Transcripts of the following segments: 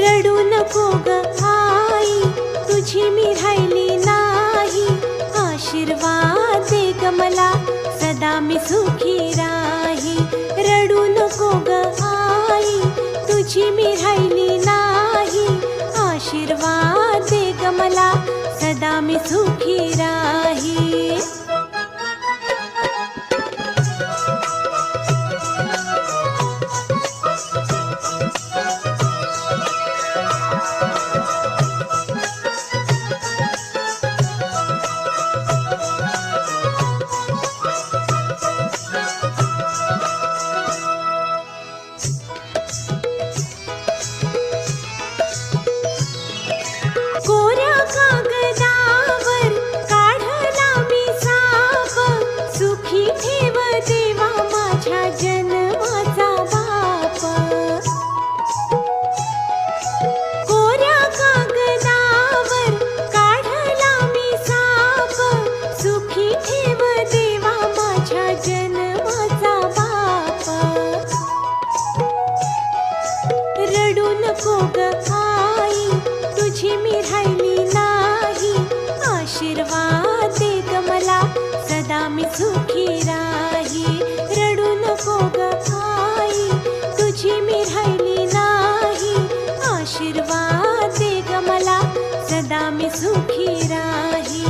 रडू नको ग आई, तुझी मी राहिली नाही. आशीर्वाद दे ग मला, सदा मी सुखी राही. रडू नको ग आई, तुझी मी राहिली नाही. आशीर्वाद दे ग मला, सदा मी सुखी राही. कोऱ्या कागदावर काढला मी साप, सुखी ठेव देवा माझ्या जन्माचा बाप. कोऱ्या कागदावर काढला मी साप, सुखी ठेव देवा माझ्या जन्माचा बाप. रडू नको ग आई, तुझी मी राहिली नाही. आशीर्वाद दे ग मला, सदा मी सुखी राही. रडू नको ग आई, तुझी मी राहिली नाही. आशीर्वाद दे ग मला, सदा मी सुखी राही.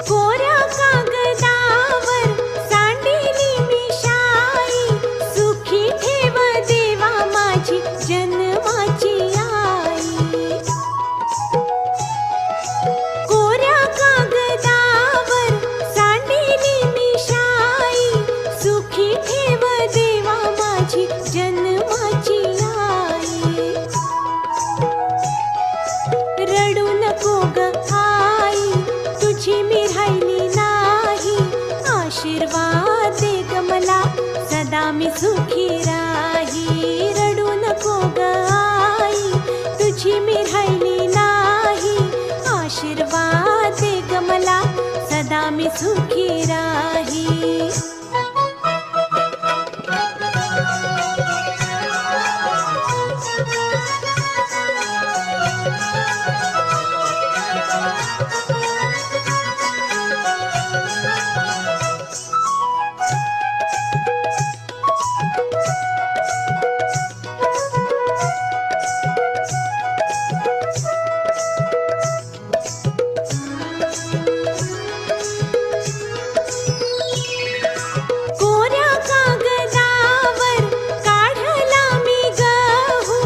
कोऱ्या कागदावर सांडिली मी शाई, सुखी ठेव देवा माझी जन्माची आई. कोऱ्या कागदावर सांडिली मी शाई, सुखी ठेव देवा माझी जन्माची आई. रडू नको ग आई, तुझी मी राहिली नाही. आशीर्वाद दे ग मला, सदा मी सुखी राही. रडू नको ग आई, तुझी मी राहिली नाही. आशीर्वाद दे ग मला, सदा मी सुखी राही. कोऱ्या कागदावर काढला मी गहू,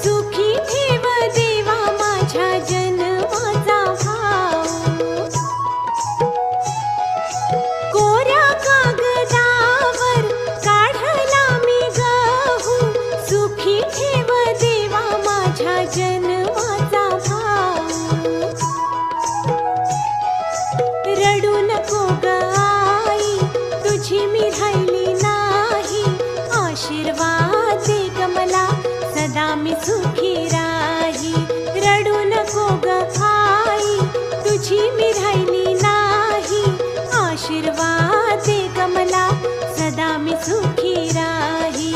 सुखी ठेव देवा माझ्या जन्माचा भाऊ. कोऱ्या कागदावर काढला मी गहू, सुखी ठेव देवा माझ्या जन्माचा भाऊ. रडू नको ग आई, तुझी मी राहिली नाही. आशीर्वाद दे ग मला, सदा मी सुखी राही. रडू नको ग आई, तुझी मी राहिली नाही. आशीर्वाद दे ग मला, सदा मी सुखी राही.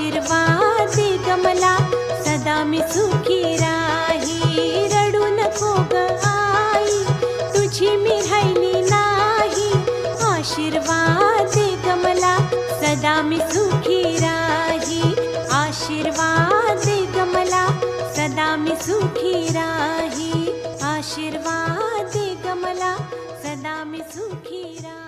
आशीर्वाद दे ग मला, सदा मी सुखी राही. रडू नको ग आई, तुझी मी राहिली नाही. आशीर्वाद दे ग मला, सदा मी सुखी राही. आशीर्वाद दे ग मला, सदा मी सुखी राही. आशीर्वाद दे ग मला, सदा मी सुखी राही.